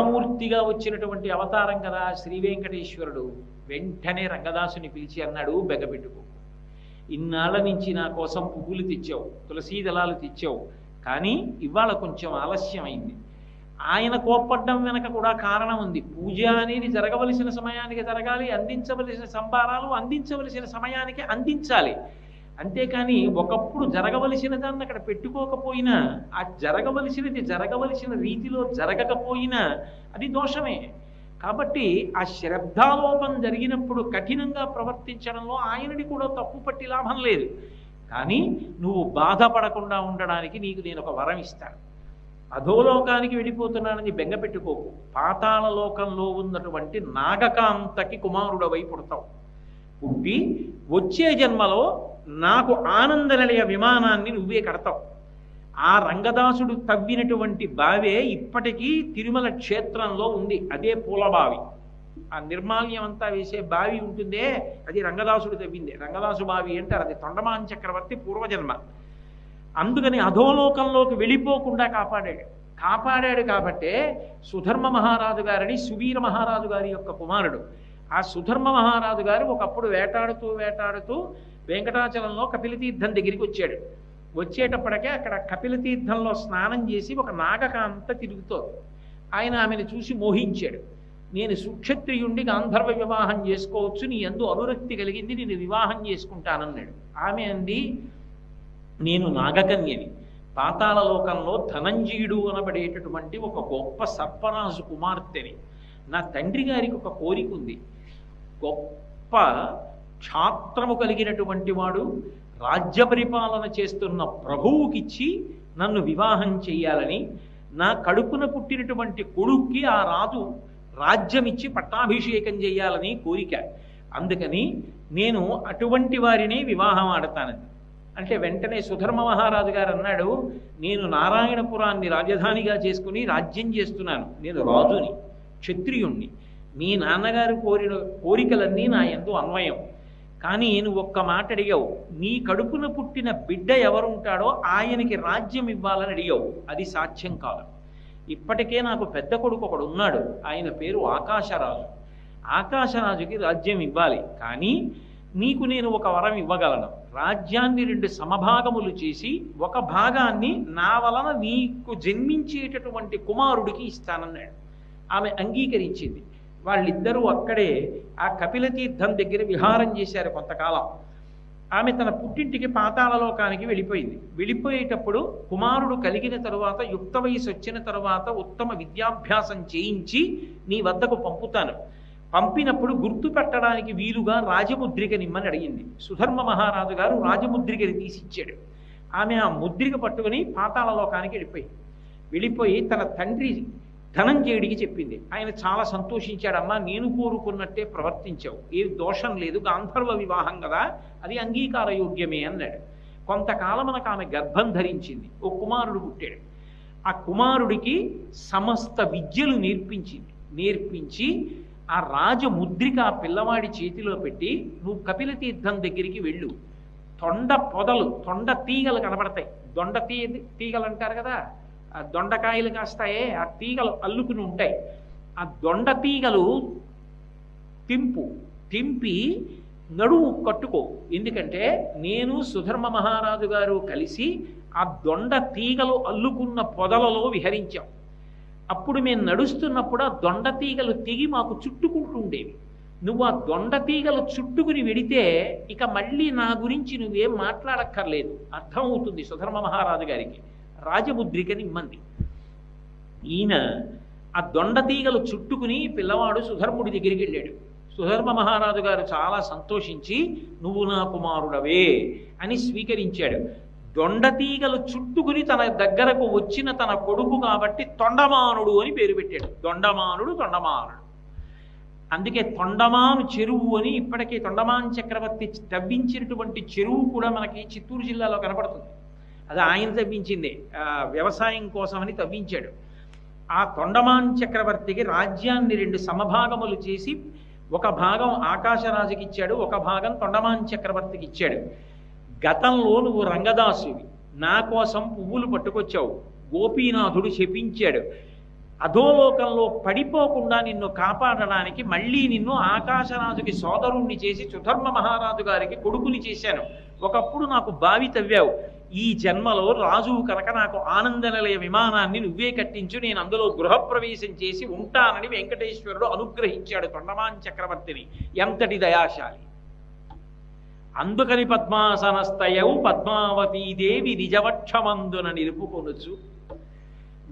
దయామూర్తిగా వచ్చినటువంటి అవతారం కదా శ్రీ వెంకటేశ్వరుడు. వెంటనే రంగదాసుని పిలిచి అన్నాడు, బెగబెట్టుకో, ఇన్నాళ్ళ నుంచి నా కోసం పువ్వులు తెచ్చావు, తులసీ దళాలు తెచ్చావు, కానీ ఇవాళ కొంచెం ఆలస్యమైంది. ఆయన కోప్పడ్డం వెనక కూడా కారణం ఉంది. పూజ అనేది జరగవలసిన సమయానికి జరగాలి, అందించవలసిన సంభారాలు అందించవలసిన సమయానికి అందించాలి. అంతేకాని ఒకప్పుడు జరగవలసిన దాన్ని అక్కడ పెట్టుకోకపోయినా, ఆ జరగవలసినది జరగవలసిన రీతిలో జరగకపోయినా అది దోషమే. కాబట్టి ఆ శ్రద్ధాలోపం జరిగినప్పుడు కఠినంగా ప్రవర్తించడంలో ఆయనని కూడా తప్పు పట్టి లాభం లేదు. కానీ నువ్వు బాధపడకుండా ఉండడానికి నీకు నేను ఒక వరం ఇస్తాను. అధోలోకానికి వెళ్ళిపోతున్నానని బెంగపెట్టుకోకు. పాతాళ లోకంలో ఉన్నటువంటి నాగకాంతకి కుమారుడవై పుడతావు. పుట్టి వచ్చే జన్మలో నాకు ఆనంద నిలయ విమానాన్ని నువ్వే కడతావు. ఆ రంగదాసుడు తవ్వినటువంటి బావే ఇప్పటికీ తిరుమల క్షేత్రంలో ఉంది. అదే పూలబావి. ఆ నిర్మాల్యం అంతా వేసే బావి ఉంటుందే, అది రంగదాసుడు తవ్విందే. రంగదాసు బావి అంటారు. అది తొండమాన్ చక్రవర్తి పూర్వజన్మ. అందుకని అధోలోకంలోకి వెళ్ళిపోకుండా కాపాడాడు కాబట్టే సుధర్మ మహారాజు గారిని, సువీర మహారాజు గారి యొక్క కుమారుడు. ఆ సుధర్మ మహారాజు గారు ఒకప్పుడు వేటాడుతూ వెంకటాచలంలో కపిలతీర్థం దగ్గరికి వచ్చాడు. వచ్చేటప్పటికే అక్కడ కపిలతీర్థంలో స్నానం చేసి ఒక నాగకాంత తిరుగుతోంది. ఆయన ఆమెను చూసి మోహించాడు. నేను సుక్షత్రియుండి గాంధర్వ వివాహం చేసుకోవచ్చు, నీ యందు అనురక్తి కలిగింది, నేను వివాహం చేసుకుంటానన్నాడు. ఆమె అంది, నేను నాగకన్యని, పాతాళ లోకంలో ధనంజయుడు అనబడేటటువంటి ఒక గొప్ప సర్పరాజు కుమార్తెని. నా తండ్రి గారికి ఒక కోరిక ఉంది. గొప్ప క్షాత్రము కలిగినటువంటి వాడు, రాజ్య పరిపాలన చేస్తున్న ప్రభువుకిచ్చి నన్ను వివాహం చెయ్యాలని, నా కడుపున పుట్టినటువంటి కొడుక్కి ఆ రాజు రాజ్యమిచ్చి పట్టాభిషేకం చేయాలని కోరిక. అందుకని నేను అటువంటి వారిని వివాహం ఆడతానని అంటే వెంటనే సుధర్మ మహారాజు గారు అన్నాడు, నేను నారాయణపురాన్ని రాజధానిగా చేసుకుని రాజ్యం చేస్తున్నాను. నేను రాజుని, క్షత్రియుణ్ణి. మీ నాన్నగారు కోరిన కోరికలన్నీ నా యందు అన్వయం. కానీ నువ్వు ఒక్క మాట అడిగావు, నీ కడుపున పుట్టిన బిడ్డ ఎవరుంటాడో ఆయనకి రాజ్యం ఇవ్వాలని అడిగావు. అది సాధ్యం కాదు. ఇప్పటికే నాకు పెద్ద కొడుకు ఒకడు ఉన్నాడు, ఆయన పేరు ఆకాశరాజు. ఆకాశరాజుకి రాజ్యం ఇవ్వాలి. కానీ నీకు నేను ఒక వరం ఇవ్వగలను. రాజ్యాన్ని 2 సమభాగములు చేసి ఒక భాగాన్ని నా వలన నీకు జన్మించేటటువంటి కుమారుడికి ఇస్తానన్నాడు. ఆమె అంగీకరించింది. వాళ్ళిద్దరూ అక్కడే ఆ కపిలతీర్థం దగ్గర విహారం చేశారు కొంతకాలం. ఆమె తన పుట్టింటికి పాతాళలోకానికి వెళ్ళిపోయింది. వెళ్ళిపోయేటప్పుడు కుమారుడు కలిగిన తరువాత, యుక్త వయసు వచ్చిన తరువాత ఉత్తమ విద్యాభ్యాసం చేయించి నీ వద్దకు పంపుతాను. పంపినప్పుడు గుర్తు పెట్టడానికి వీలుగా రాజముద్రిక నిమ్మని అడిగింది. సుధర్మ మహారాజు గారు రాజముద్రికని తీసిచ్చాడు. ఆమె ఆ ముద్రిక పట్టుకుని పాతాళలోకానికి వెళ్ళిపోయి తన తండ్రి ధనంజయుడికి చెప్పింది. ఆయన చాలా సంతోషించాడమ్మా, నేను కోరుకున్నట్టే ప్రవర్తించావు, ఏది దోషం లేదు, గాంధర్వ వివాహం కదా, అది అంగీకారయోగ్యమే అన్నాడు. కొంతకాలం మనకు ఆమె గర్భం ధరించింది. ఓ కుమారుడు పుట్టాడు. ఆ కుమారుడికి సమస్త విద్యలు నేర్పించి ఆ రాజముద్రిక ఆ పిల్లవాడి చేతిలో పెట్టి, నువ్వు కపిలతీర్థం దగ్గరికి వెళ్ళు, తొండ తీగలు కనబడతాయి, తీగలు అంటారు కదా, ఆ దొండకాయలు కాస్తాయే, ఆ తీగలు అల్లుకుని ఉంటాయి. ఆ దొండ తీగలు తింపి నడువు కట్టుకో. ఎందుకంటే నేను సుధర్మ మహారాజు గారు కలిసి ఆ దొండ తీగలు అల్లుకున్న పొదలలో విహరించాం. అప్పుడు మేము నడుస్తున్నప్పుడు ఆ దొండ తీగలు తెగి మాకు చుట్టుకుంటుండేవి. నువ్వు ఆ దొండ తీగలు చుట్టుకుని వెడితే ఇక మళ్ళీ నా గురించి నువ్వేం మాట్లాడక్కర్లేదు, అర్థమవుతుంది సుధర్మ మహారాజు గారికి. రాజముద్రికని ఇమ్మంది. ఈయన ఆ దొండ తీగలు చుట్టుకుని పిల్లవాడు సుధర్ముడి దగ్గరికి వెళ్ళాడు. సుధర్మ మహారాజు గారు చాలా సంతోషించి, నువ్వు నా కుమారుడవే అని స్వీకరించాడు. దొండతీగలు చుట్టుకుని తన దగ్గరకు వచ్చిన తన కొడుకు కాబట్టి తొండమానుడు అని పేరు పెట్టాడు. తొండమానుడు. అందుకే తొండమాను చెరువు అని ఇప్పటికీ తొండమాన్ చక్రవర్తి తవ్వించినటువంటి చెరువు కూడా మనకి చిత్తూరు జిల్లాలో కనపడుతుంది. అది ఆయన తవ్వించిందే, వ్యవసాయం కోసమని తవ్వించాడు. ఆ తొండమాన్ చక్రవర్తికి రాజ్యాన్ని 2 సమభాగములు చేసి ఒక భాగం ఆకాశరాజుకి ఇచ్చాడు, ఒక భాగం తొండమాన్ చక్రవర్తికి ఇచ్చాడు. గతంలో నువ్వు రంగదాసువి, నా కోసం పువ్వులు పట్టుకొచ్చావు, గోపీనాథుడు శపించాడు, అధోలోకంలో పడిపోకుండా నిన్ను కాపాడడానికి మళ్ళీ నిన్ను ఆకాశరాజుకి సోదరుణ్ణి చేసి సుధర్మ మహారాజు గారికి కొడుకుని చేశాను. ఒకప్పుడు నాకు బావి తవ్వావు, ఈ జన్మలో రాజు కనుక నాకు ఆనందనిలయ విమానాన్ని నువ్వే కట్టించు, నేను అందులో గృహప్రవేశం చేసి ఉంటానని వెంకటేశ్వరుడు అనుగ్రహించాడు తొండమాన్ చక్రవర్తిని. ఎంతటి దయాశాలి! అందుకని పద్మాసనస్థయవు పద్మావతీదేవి నిజవక్షమందున నిలుపుకొనుచు.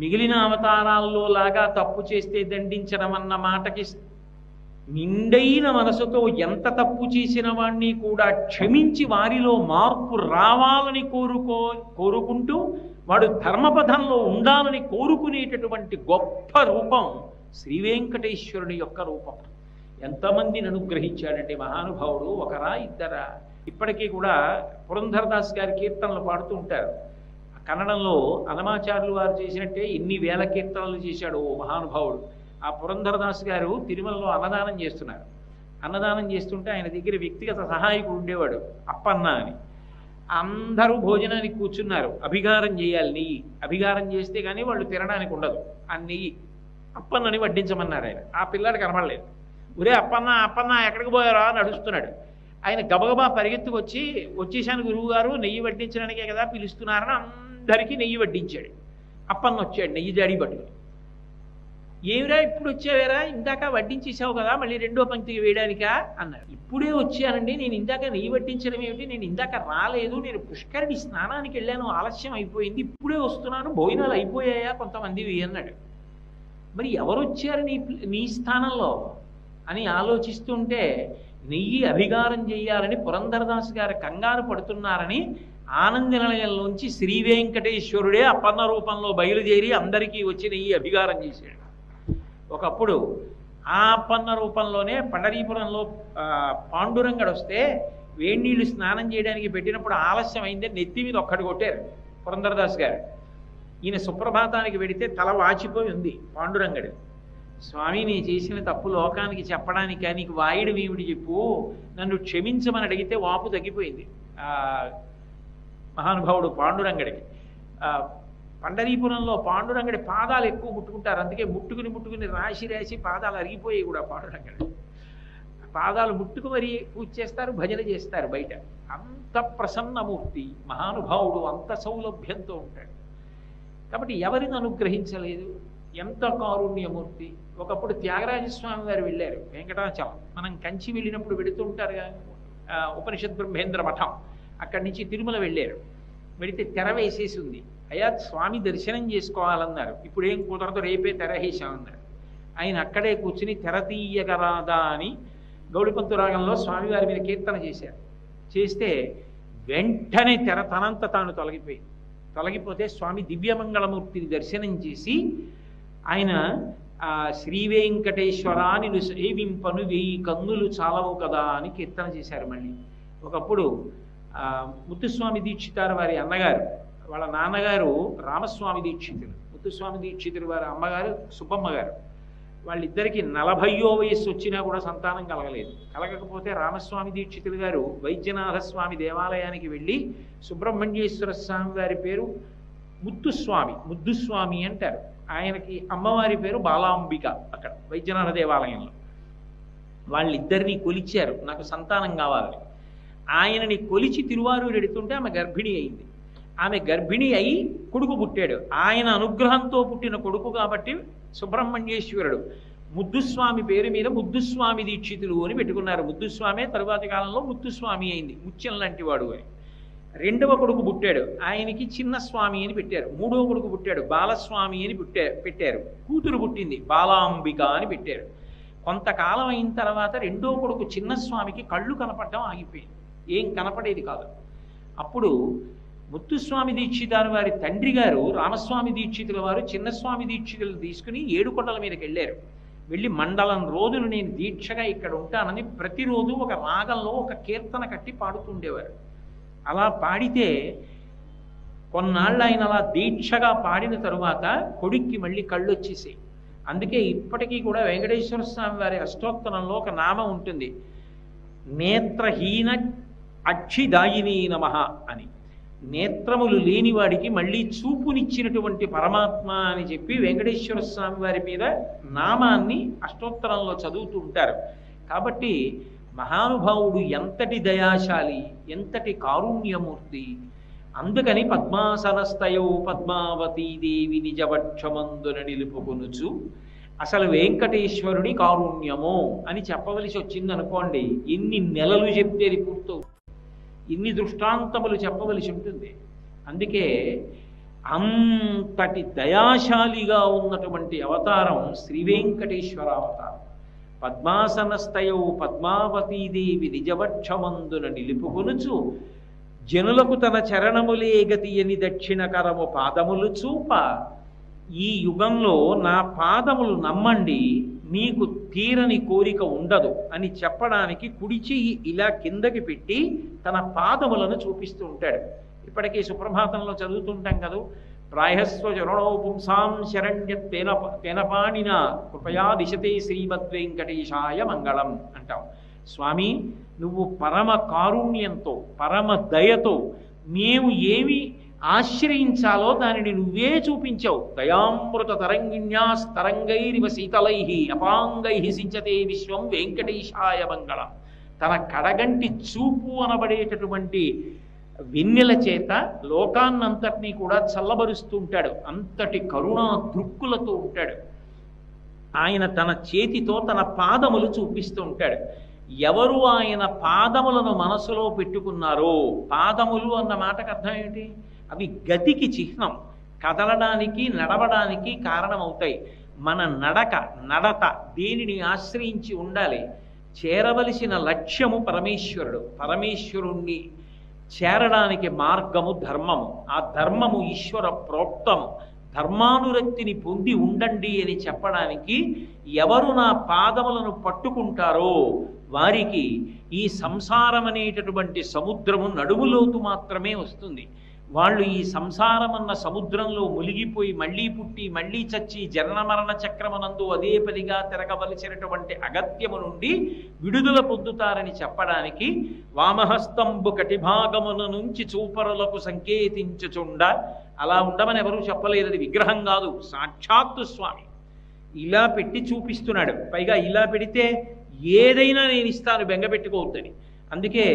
మిగిలిన అవతారాల్లో లాగా తప్పు చేస్తే దండించడం అన్న మాటకి నిండైన మనసుతో ఎంత తప్పు చేసిన వాణ్ణి కూడా క్షమించి వారిలో మార్పు రావాలని కోరుకుంటూ వాడు ధర్మపథంలో ఉండాలని కోరుకునేటటువంటి గొప్ప రూపం శ్రీవేంకటేశ్వరుని యొక్క రూపం. ఎంతమందిని అనుగ్రహించాడండి మహానుభావుడు! ఒకరా ఇద్దరా? ఇప్పటికీ కూడా పురంధరదాస్ గారి కీర్తనలు పాడుతూ ఉంటారు. కన్నడంలో అన్నమాచార్యులు వారు చేసినట్టే ఇన్ని వేల కీర్తనలు చేశాడు ఓ మహానుభావుడు. ఆ పురంధరదాస్ గారు తిరుమలలో అన్నదానం చేస్తున్నారు. అన్నదానం చేస్తుంటే ఆయన దగ్గర వ్యక్తిగత సహాయకుడు ఉండేవాడు, అప్పన్న అని. అందరూ భోజనానికి కూర్చున్నారు. అభిగారం చేయాలి, నెయ్యి అభిగారం చేస్తే కానీ వాళ్ళు తినడానికి ఉండదు. ఆ నెయ్యి అప్పన్నని వడ్డించమన్నారు ఆయన. ఆ పిల్లాడు కనబడలేదు. ఒరే అప్పన్న అప్పన్న ఎక్కడికి పోయారా అని అడుస్తున్నాడు. ఆయన గబగబా పరిగెత్తుకొచ్చి, వచ్చేసాను గురువుగారు, నెయ్యి వడ్డించడానికే కదా పిలుస్తున్నారని అందరికీ నెయ్యి వడ్డించాడు. అప్పన్న వచ్చాడు నెయ్యి జాడి పట్టుకుని. ఏమిరా ఇప్పుడు వచ్చావేరా, ఇందాక వడ్డించేసావు కదా, మళ్ళీ రెండో పంక్తికి వేయడానికా అన్నారు. ఇప్పుడే వచ్చానండి, నేను ఇందాక నెయ్యి వడ్డించడం ఏమిటి, నేను ఇందాక రాలేదు, నేను పుష్కరిణి స్నానానికి వెళ్ళాను, ఆలస్యం అయిపోయింది, ఇప్పుడే వస్తున్నాను, భోజనాలు అయిపోయాయా కొంతమందివి అన్నాడు. మరి ఎవరు వచ్చారు నీ స్థానంలో అని ఆలోచిస్తుంటే నెయ్యి అభిగారం చేయాలని పురంధరదాస్ గారు కంగారు పడుతున్నారని ఆనంద నిలయంలోంచి శ్రీ వెంకటేశ్వరుడే అప్పన్న రూపంలో బయలుదేరి అందరికీ వచ్చి నెయ్యి అభిగారం చేశాడు. ఒకప్పుడు ఆ అప్పన్న రూపంలోనే పండరీపురంలో పాండురంగడు వస్తే వేడినీళ్ళు స్నానం చేయడానికి పెట్టినప్పుడు ఆలస్యం అయిందని నెత్తి మీద ఒక్కటి కొట్టారు పురంధరదాస్ గారు. ఈయన సుప్రభాతానికి వెడితే తల వాచిపోయి ఉంది పాండురంగడు. స్వామి, నీ చేసిన తప్పు లోకానికి చెప్పడానికి నీకు వాయుడు ఏమిటి చెప్పు, నన్ను క్షమించమని అడిగితే వాపు తగ్గిపోయింది మహానుభావుడు పాండురంగడికి. పండరీపురంలో పాండురంగడి పాదాలు ఎక్కువ ముట్టుకుంటారు, అందుకే ముట్టుకుని రాసి రాసి పాదాలు అరిగిపోయాయి కూడా పాండురంగడి. పాదాలు ముట్టుకు మరీ పూజ చేస్తారు, భజన చేస్తారు బయట. అంత ప్రసన్నమూర్తి మహానుభావుడు, అంత సౌలభ్యంతో ఉంటాడు. కాబట్టి ఎవరిని అనుగ్రహించలేదు, ఎంత కారుణ్యమూర్తి. ఒకప్పుడు త్యాగరాజస్వామి వారు వెళ్ళారు వెంకటాచలం. మనం కంచి వెళ్ళినప్పుడు వెళుతుంటారు ఉపనిషత్ బ్రహ్మేంద్ర మఠం, అక్కడి నుంచి తిరుమల వెళ్ళారు. వెళితే తెర వేసేసి ఉంది. అయ్యా స్వామి దర్శనం చేసుకోవాలన్నారు. ఇప్పుడేం కుదరదు, రేపే తెర వేసామన్నారు. ఆయన అక్కడే కూర్చుని తెర తీయగరాదా అని గౌడిపంతు రాగంలో స్వామివారి మీద కీర్తన చేశారు. చేస్తే వెంటనే తెర తనంత తాను తొలగిపోతే స్వామి దివ్యమంగళమూర్తిని దర్శనం చేసి ఆయన శ్రీ వెంకటేశ్వరాని సేవింపను 1000 కన్నులు చాలవు కదా అని కీర్తన చేశారు. మళ్ళీ ఒకప్పుడు ముత్తుస్వామి దీక్షితారు వారి అన్నగారు, వాళ్ళ నాన్నగారు రామస్వామి దీక్షితులు, ముత్తుస్వామి దీక్షితులు వారి అమ్మగారు సుబ్బమ్మ గారు. వాళ్ళిద్దరికీ 40వ వయస్సు వచ్చినా కూడా సంతానం కలగలేదు. కలగకపోతే రామస్వామి దీక్షితులు గారు వైద్యనాథ స్వామి దేవాలయానికి వెళ్ళి సుబ్రహ్మణ్యేశ్వర స్వామి వారి పేరు ముద్దుస్వామి అంటారు. ఆయనకి అమ్మవారి పేరు బాలాంబిక. అక్కడ వైద్యనాథ దేవాలయంలో వాళ్ళిద్దరినీ కొలిచారు, నాకు సంతానం కావాలని. ఆయనని కొలిచి తిరువారూరు ఎడుతుంటే ఆమె గర్భిణి అయింది. ఆమె గర్భిణి అయి కొడుకు పుట్టాడు. ఆయన అనుగ్రహంతో పుట్టిన కొడుకు కాబట్టి సుబ్రహ్మణ్యేశ్వరుడు ముద్దుస్వామి పేరు మీద ముద్దుస్వామి దీక్షితులు అని పెట్టుకున్నారు. ముద్దుస్వామి తరువాతి కాలంలో ముత్తుస్వామి అయింది, ముత్యం లాంటి వాడు అని. రెండవ కొడుకు పుట్టాడు, ఆయనకి చిన్న స్వామి అని పెట్టారు. మూడవ కొడుకు పుట్టాడు, బాలస్వామి అని పెట్టారు. కూతురు పుట్టింది, బాలాంబిక అని పెట్టారు. కొంతకాలం అయిన తర్వాత రెండో కొడుకు చిన్నస్వామికి కళ్ళు కనపడడం ఆగిపోయింది, ఏం కనపడేది కాదు. అప్పుడు ముత్తుస్వామి దీక్షితారు వారి తండ్రి గారు రామస్వామి దీక్షితుల వారు చిన్నస్వామి దీక్షితులు తీసుకుని 7 కొండల మీదకి వెళ్ళారు. వెళ్ళి మండలం రోజులు నేను దీక్షగా ఇక్కడ ఉంటానని ప్రతిరోజు ఒక రాగంలో ఒక కీర్తన కట్టి పాడుతుండేవారు. అలా పాడితే కొన్నాళ్ళు ఆయన అలా దీక్షగా పాడిన తరువాత కొడుక్కి మళ్ళీ కళ్ళు వచ్చేసాయి. అందుకే ఇప్పటికీ కూడా వెంకటేశ్వర స్వామి వారి అష్టోత్తరంలో ఒక నామం ఉంటుంది, నేత్రహీన అక్షిదాయిని నమః అని. నేత్రములు లేనివాడికి మళ్ళీ చూపునిచ్చినటువంటి పరమాత్మ అని చెప్పి వెంకటేశ్వర స్వామి వారి మీద నామాన్ని అష్టోత్తరంలో చదువుతూ ఉంటారు. కాబట్టి మహానుభావుడు ఎంతటి దయాశాలి, ఎంతటి కారుణ్యమూర్తి. అందుకని పద్మాసనస్థయో పద్మావతీదేవి నిజవక్షమందున నిలుపుకొనుచు అసలు వెంకటేశ్వరుని కారుణ్యము అని చెప్పవలసి వచ్చిందనుకోండి, ఎన్ని నెలలు చెప్తే పూర్తవు, ఇన్ని దృష్టాంతములు చెప్పవలసి ఉంటుంది. అందుకే అంతటి దయాశాలిగా ఉన్నటువంటి అవతారం శ్రీ వెంకటేశ్వర అవతారం. పద్మాసనస్థయో పద్మావతీదేవి నిజవక్షమందున నిలుపుకొనుచు జనులకు తన చరణములే గతి అని దక్షిణ కరము పాదములు చూప, ఈ యుగంలో నా పాదములు నమ్మండి, మీకు తీరని కోరిక ఉండదు అని చెప్పడానికి కుడి చెయ్యి ఇలా కిందకి పెట్టి తన పాదములను చూపిస్తూ ఉంటాడు. ఇప్పటికీ సుప్రభాతంలో చదువుతుంటాం కదా, ప్రాయస్వ జరణో పుంసాం శరణ్యత్వేనపాణిన కృపయా దిశతే శ్రీమద్వెంకటేశాయ మంగళం అంటాం. స్వామి, నువ్వు పరమ కారుణ్యంతో పరమ దయతో మేము ఏమి ఆశ్రయించాలో దానిని నువ్వే చూపించావు. దయామృత తరంగిణ్యాస్తరంగైరివ శీతలై అపాంగై సించతే విశ్వం వెంకటేశాయ మంగళం. తన కడగంటి చూపు అనబడేటటువంటి వెన్నెల చేత లోకాన్నంతటినీ కూడా చల్లబరుస్తూ ఉంటాడు. అంతటి కరుణా దృక్కులతో ఉంటాడు ఆయన. తన చేతితో తన పాదములు చూపిస్తూ ఉంటాడు. ఎవరు ఆయన పాదములను మనసులో పెట్టుకున్నారో, పాదములు అన్న మాటకు అర్థం ఏమిటి? అవి గతికి చిహ్నం, కదలడానికి నడవడానికి కారణమవుతాయి. మన నడత దేనిని ఆశ్రయించి ఉండాలి? చేరవలసిన లక్ష్యము పరమేశ్వరుడు. పరమేశ్వరుణ్ణి చేరడానికి మార్గము ధర్మము. ఆ ధర్మము ఈశ్వర ప్రోక్తము. ధర్మానురక్తిని పొంది ఉండండి అని చెప్పడానికి ఎవరు నా పాదములను పట్టుకుంటారో వారికి ఈ సంసారం అనేటటువంటి సముద్రము నడుములోతు మాత్రమే వస్తుంది. వాళ్ళు ఈ సంసారమన్న సముద్రంలో మునిగిపోయి మళ్ళీ పుట్టి మళ్ళీ చచ్చి జనన మరణ చక్రమనందు అదే పదిగా తిరగవలసినటువంటి అగత్యము నుండి విడుదల పొందుతారని చెప్పడానికి వామహస్తంబు కటిభాగమున నుంచి చూపరులకు సంకేతించుచుండ. అలా ఉండమని ఎవరూ చెప్పలేదు, అది విగ్రహం కాదు, సాక్షాత్తు స్వామి ఇలా పెట్టి చూపిస్తున్నాడు. పైగా ఇలా పెడితే ఏదైనా నేను ఇస్తాను, బెంగపెట్టుకోవద్దని. అందుకే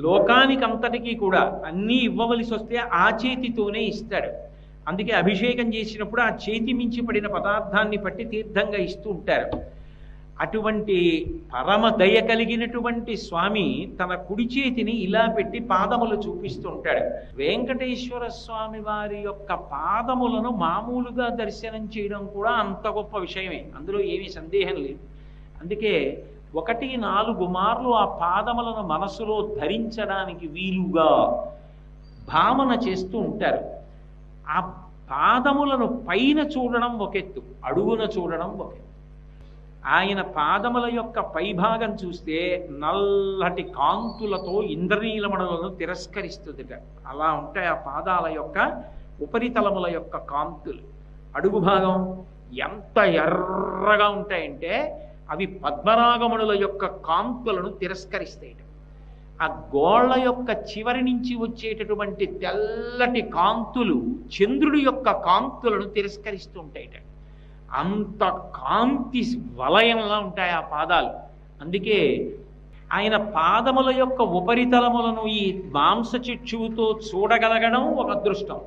లోకానికంతటికీ కూడా అన్నీ ఇవ్వవలసి వస్తే ఆ చేతితోనే ఇస్తాడు. అందుకే అభిషేకం చేసినప్పుడు ఆ చేతి మించి పడిన పదార్థాన్ని పట్టి తీర్థంగా ఇస్తూ ఉంటారు. అటువంటి పరమ దయ కలిగినటువంటి స్వామి తన కుడి చేతిని ఇలా పెట్టి పాదములు చూపిస్తూ ఉంటాడు. వెంకటేశ్వర స్వామి వారి యొక్క పాదములను మామూలుగా దర్శనం చేయడం కూడా అంత గొప్ప విషయమే, అందులో ఏమీ సందేహం లేదు. అందుకే 1-4 మార్లు ఆ పాదములను మనసులో ధరించడానికి వీలుగా భావన చేస్తూ ఉంటారు. ఆ పాదములను పైన చూడడం ఒకెత్తు, అడుగున చూడడం ఒకెత్తు. ఆయన పాదముల యొక్క పైభాగం చూస్తే నల్లటి కాంతులతో ఇంద్రనీలమణులను తిరస్కరిస్తుందిట. అలా ఉంటాయి ఆ పాదాల యొక్క ఉపరితలముల యొక్క కాంతులు. అడుగు భాగం ఎంత ఎర్రగా ఉంటాయంటే అవి పద్మరాగమణుల యొక్క కాంతులను తిరస్కరిస్తాయి. ఆ గోళ్ల యొక్క చివరి నుంచి వచ్చేటటువంటి తెల్లటి కాంతులు చంద్రుడి యొక్క కాంతులను తిరస్కరిస్తూ ఉంటాయిట. అంత కాంతి వలయంలా ఉంటాయి ఆ పాదాలు. అందుకే ఆయన పాదముల యొక్క ఉపరితలములను ఈ మాంసచిక్షువుతో చూడగలగడం ఒక అదృష్టం,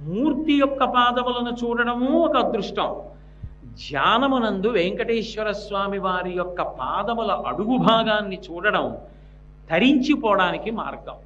మూర్తి యొక్క పాదములను చూడడము ఒక అదృష్టం. ధ్యానమునందు వెంకటేశ్వర స్వామి వారి యొక్క పాదముల అడుగు భాగాన్ని చూడడం తరించిపోవడానికి మార్గం.